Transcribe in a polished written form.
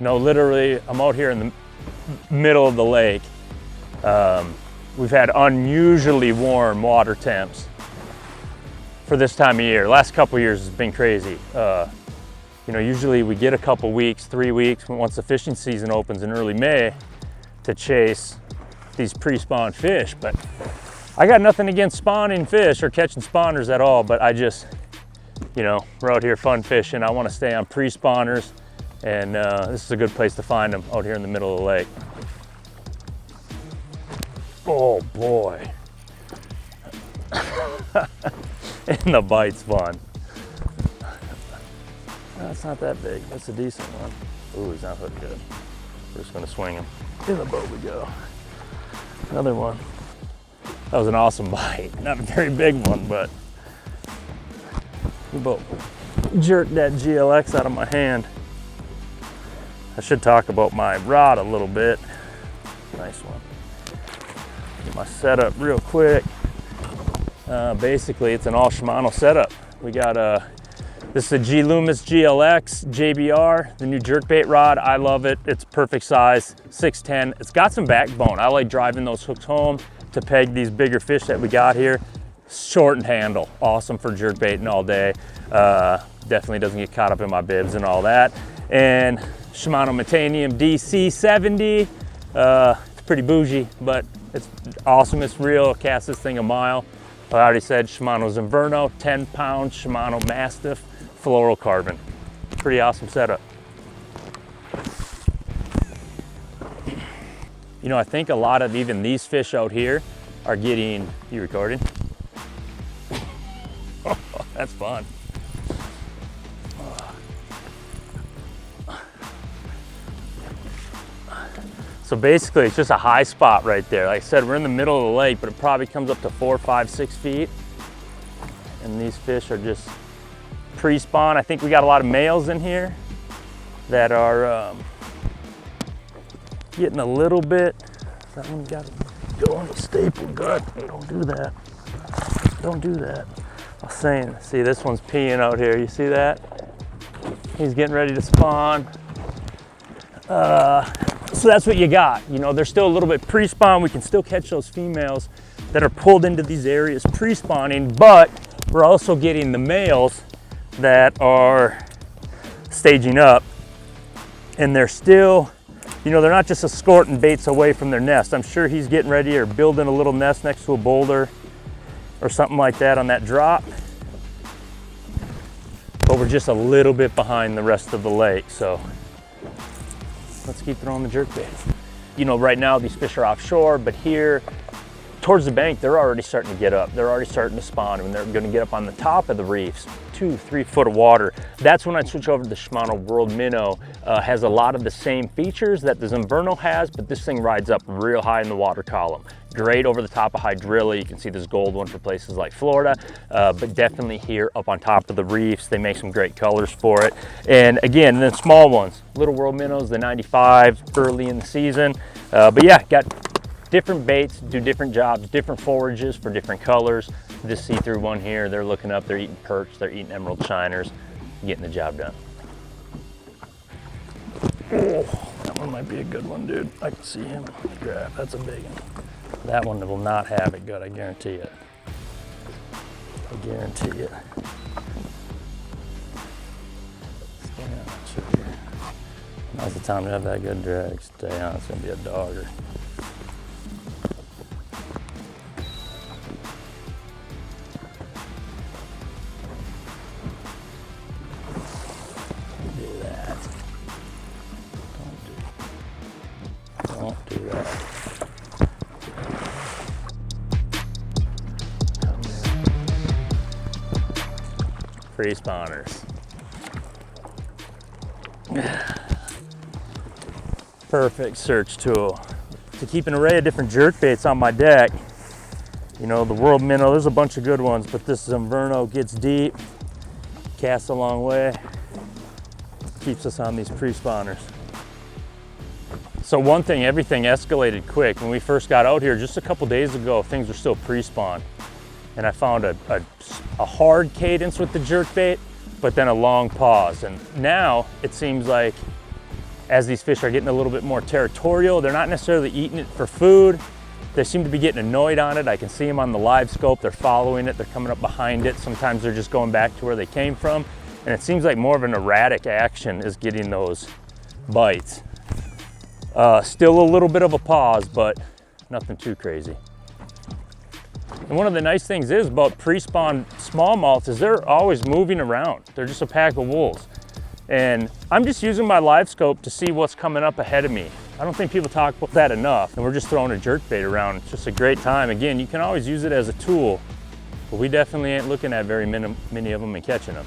No, literally, I'm out here in the middle of the lake. We've had unusually warm water temps for this time of year. Last couple of years has been crazy. You know, usually we get a couple weeks, 3 weeks, once the fishing season opens in early May to chase these pre-spawn fish. But I got nothing against spawning fish or catching spawners at all, but I just, you know, we're out here fun fishing. I want to stay on pre-spawners, and this is a good place to find them out here in the middle of the lake. Oh boy. And the bite's fun. That's not that big. That's a decent one. Ooh, he's not hooked good. We're just gonna swing him. In the boat we go. Another one. That was an awesome bite. Not a very big one, but we both jerked that GLX out of my hand. I should talk about my rod a little bit. Nice one. Get my setup real quick. Basically, it's an all Shimano setup. We got this is a G Loomis GLX JBR, the new jerkbait rod. I love it. It's perfect size, 6'10". It's got some backbone. I like driving those hooks home to peg these bigger fish that we got here. Shortened handle, awesome for jerkbaiting all day. Definitely doesn't get caught up in my bibs and all that. And Shimano Metanium DC70. It's pretty bougie, but it's awesome. It's real. Cast this thing a mile. I already said Shimano Zumverno, 10-pound Shimano Mastiff fluorocarbon. Pretty awesome setup. You know, I think a lot of even these fish out here are getting, you recording? That's fun. So basically it's just a high spot right there. Like I said, we're in the middle of the lake, but it probably comes up to 4, 5, 6 feet. And these fish are just pre-spawn. I think we got a lot of males in here that are getting a little bit. That one's got to go on the staple gut. Don't do that. Don't do that. I was saying, see, this one's peeing out here. You see that? He's getting ready to spawn. So that's what you got. You know, they're still a little bit pre-spawn. We can still catch those females that are pulled into these areas pre-spawning, but we're also getting the males that are staging up, and they're still, you know, they're not just escorting baits away from their nest. I'm sure he's getting ready or building a little nest next to a boulder or something like that on that drop. But we're just a little bit behind the rest of the lake, so let's keep throwing the jerkbait. You know, right now these fish are offshore, but here towards the bank, they're already starting to get up. They're already starting to spawn, and they're gonna get up on the top of the reefs, 2, 3 foot of water. That's when I switch over to the Shimano World Minnow. Has a lot of the same features that the Zumverno has, but this thing rides up real high in the water column. Great over the top of hydrilla. You can see this gold one for places like Florida, but definitely here up on top of the reefs. They make some great colors for it. And again, the small ones, little World Minnows, the 95 early in the season. But yeah, got different baits, do different jobs, different forages for different colors. This see-through one here, they're looking up, they're eating perch, they're eating emerald shiners, getting the job done. Oh, that one might be a good one, dude. I can see him. Grab, that's a big one. That one will not have it good, I guarantee it. I guarantee it. Stay on, sugar. Now's the time to have that good drag. Stay on, it's gonna be a dogger. Don't do that. Free spawners. Perfect search tool. To keep an array of different jerkbaits on my deck, you know, the World Minnow, there's a bunch of good ones, but this Zumverno gets deep, casts a long way, keeps us on these pre-spawners. So one thing, everything escalated quick. When we first got out here just a couple days ago, things were still pre-spawn. And I found a hard cadence with the jerkbait, but then a long pause. And now it seems like as these fish are getting a little bit more territorial. They're not necessarily eating it for food. They seem to be getting annoyed on it. I can see them on the live scope. They're following it. They're coming up behind it. Sometimes they're just going back to where they came from. And it seems like more of an erratic action is getting those bites. Still a little bit of a pause, but nothing too crazy. And one of the nice things is about pre-spawn smallmouths is they're always moving around. They're just a pack of wolves. And I'm just using my live scope to see what's coming up ahead of me. I don't think people talk about that enough. And we're just throwing a jerkbait around. It's just a great time. Again, you can always use it as a tool, but we definitely ain't looking at very many of them and catching them.